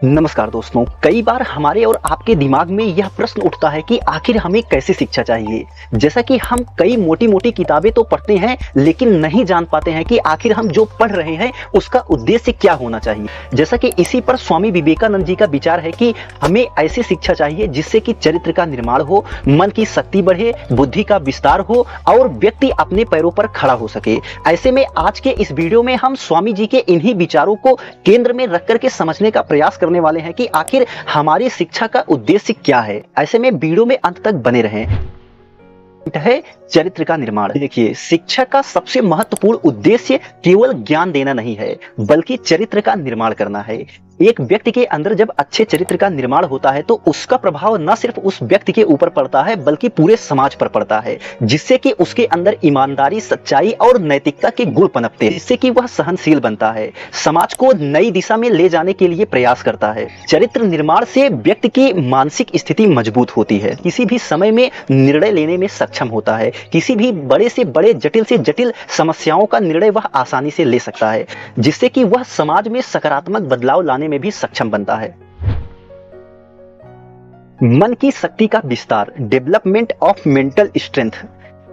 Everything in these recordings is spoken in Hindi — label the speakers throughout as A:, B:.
A: नमस्कार दोस्तों, कई बार हमारे और आपके दिमाग में यह प्रश्न उठता है कि आखिर हमें कैसी शिक्षा चाहिए। जैसा कि हम कई मोटी-मोटी किताबें तो पढ़ते हैं, लेकिन नहीं जान पाते हैं कि आखिर हम जो पढ़ रहे हैं उसका उद्देश्य क्या होना चाहिए। जैसा कि इसी पर स्वामी विवेकानंद जी का विचार है कि हमें ऐसी शिक्षा चाहिए जिससे कि चरित्र का निर्माण हो, मन की शक्ति बढ़े, बुद्धि का विस्तार हो और व्यक्ति अपने पैरों पर खड़ा हो सके। ऐसे में आज के इस वीडियो में हम स्वामी जी के इन्हीं विचारों को केंद्र में रख करके समझने का प्रयास करने वाले हैं कि आखिर हमारी शिक्षा का उद्देश्य क्या है। ऐसे में वीडियो में अंत तक बने रहें। है चरित्र का निर्माण। देखिए, शिक्षा का सबसे महत्वपूर्ण उद्देश्य केवल ज्ञान देना नहीं है, बल्कि चरित्र का निर्माण करना है। एक व्यक्ति के अंदर जब अच्छे चरित्र का निर्माण होता है तो उसका प्रभाव न सिर्फ उस व्यक्ति के ऊपर पड़ता है बल्कि पूरे समाज पर पड़ता है, जिससे कि उसके अंदर ईमानदारी, सच्चाई और नैतिकता के गुण पनपते हैं, जिससे कि वह सहनशील बनता है, समाज को नई दिशा में ले जाने के लिए प्रयास करता है। चरित्र निर्माण से व्यक्ति की मानसिक स्थिति मजबूत होती है, किसी भी समय में निर्णय लेने में सक्षम होता है, किसी भी बड़े से बड़े, जटिल से जटिल समस्याओं का निर्णय वह आसानी से ले सकता है, जिससे कि वह समाज में सकारात्मक बदलाव लाने में भी सक्षम बनता है। मन की शक्ति का विस्तार, डेवलपमेंट ऑफ मेंटल स्ट्रेंथ।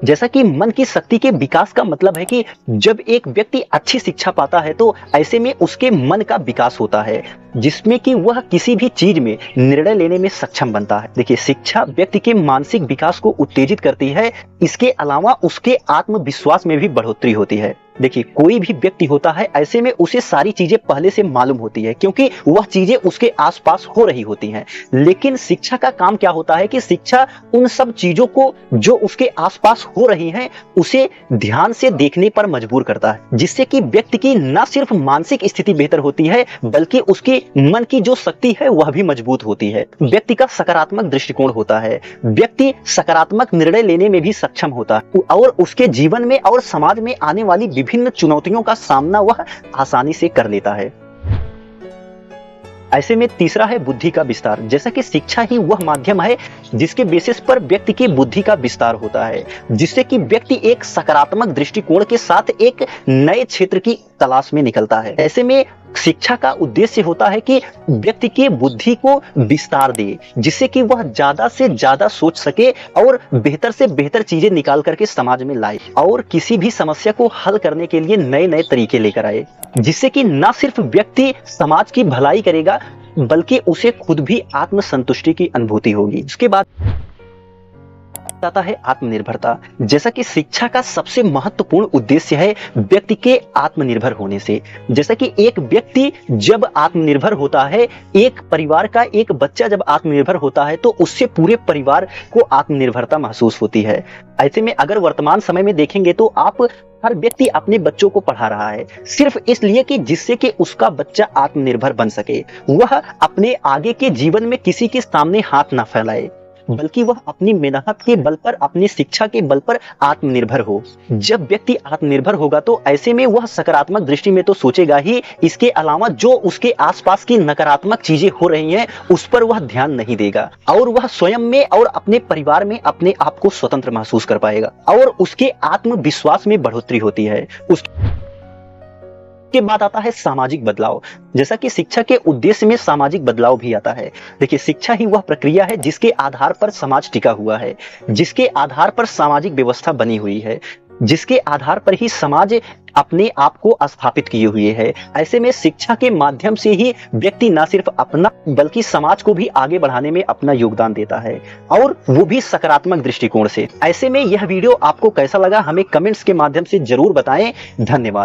A: जैसा कि मन की शक्ति के विकास का मतलब है कि जब एक व्यक्ति अच्छी शिक्षा पाता है तो ऐसे में उसके मन का विकास होता है, जिसमें कि वह किसी भी चीज में निर्णय लेने में सक्षम बनता है। देखिए, शिक्षा व्यक्ति के मानसिक विकास को उत्तेजित करती है, इसके अलावा उसके आत्मविश्वास में भी बढ़ोतरी होती है। देखिए, कोई भी व्यक्ति होता है, ऐसे में उसे सारी चीजें पहले से मालूम होती है क्योंकि वह चीजें उसके आसपास हो रही होती हैं। लेकिन शिक्षा का काम क्या होता है कि शिक्षा उन सब चीजों को जो उसके आसपास हो रही हैं उसे ध्यान से देखने पर मजबूर करता है, जिससे कि व्यक्ति की न सिर्फ मानसिक स्थिति बेहतर होती है बल्कि उसके मन की जो शक्ति है वह भी मजबूत होती है। व्यक्ति का सकारात्मक दृष्टिकोण होता है, व्यक्ति सकारात्मक निर्णय लेने में भी सक्षम होता है और उसके जीवन में और समाज में आने वाली विभिन्न चुनौतियों का सामना वह आसानी से कर लेता है। ऐसे में तीसरा है बुद्धि का विस्तार। जैसा कि शिक्षा ही वह माध्यम है जिसके बेसिस पर व्यक्ति की बुद्धि का विस्तार होता है, जिससे कि व्यक्ति एक सकारात्मक दृष्टिकोण के साथ एक नए क्षेत्र की तलाश में निकलता है। ऐसे में शिक्षा का उद्देश्य होता है कि व्यक्ति की बुद्धि को विस्तार दे, जिससे कि वह ज्यादा से ज्यादा सोच सके और बेहतर से बेहतर चीजें निकाल करके समाज में लाए और किसी भी समस्या को हल करने के लिए नए नए तरीके लेकर आए, जिससे कि न सिर्फ व्यक्ति समाज की भलाई करेगा बल्कि उसे खुद भी आत्मसंतुष्टि की अनुभूति होगी। उसके बाद आता है आत्मनिर्भरता। जैसा कि शिक्षा का सबसे महत्वपूर्ण उद्देश्य है व्यक्ति के आत्मनिर्भर होने से। जैसा कि एक व्यक्ति जब आत्मनिर्भर होता है, एक परिवार का एक बच्चा जब आत्मनिर्भर होता है तो उससे पूरे परिवार को आत्मनिर्भरता महसूस होती है। ऐसे में अगर वर्तमान समय में देखेंगे तो आप हर व्यक्ति अपने बच्चों को पढ़ा रहा है सिर्फ इसलिए कि जिससे कि उसका बच्चा आत्मनिर्भर बन सके, वह अपने आगे के जीवन में किसी के सामने हाथ ना फैलाए बल्कि वह अपनी मेहनत के बल पर, अपनी शिक्षा के बल पर आत्मनिर्भर हो। जब व्यक्ति आत्मनिर्भर होगा तो ऐसे में वह सकारात्मक दृष्टि में तो सोचेगा ही, इसके अलावा जो उसके आसपास की नकारात्मक चीजें हो रही हैं उस पर वह ध्यान नहीं देगा और वह स्वयं में और अपने परिवार में अपने आप को स्वतंत्र महसूस कर पाएगा और उसके आत्मविश्वास में बढ़ोतरी होती है। के बाद आता है सामाजिक बदलाव। जैसा कि शिक्षा के उद्देश्य में सामाजिक बदलाव भी आता है। देखिए, शिक्षा ही वह प्रक्रिया है जिसके आधार पर समाज टिका हुआ है, जिसके आधार पर सामाजिक व्यवस्था बनी हुई है, जिसके आधार पर ही समाज अपने आप को स्थापित किए हुए है। ऐसे में शिक्षा के माध्यम से ही व्यक्ति न सिर्फ अपना बल्कि समाज को भी आगे बढ़ाने में अपना योगदान देता है और वो भी सकारात्मक दृष्टिकोण से। ऐसे में यह वीडियो आपको कैसा लगा हमें कमेंट्स के माध्यम से जरूर बताएं। धन्यवाद।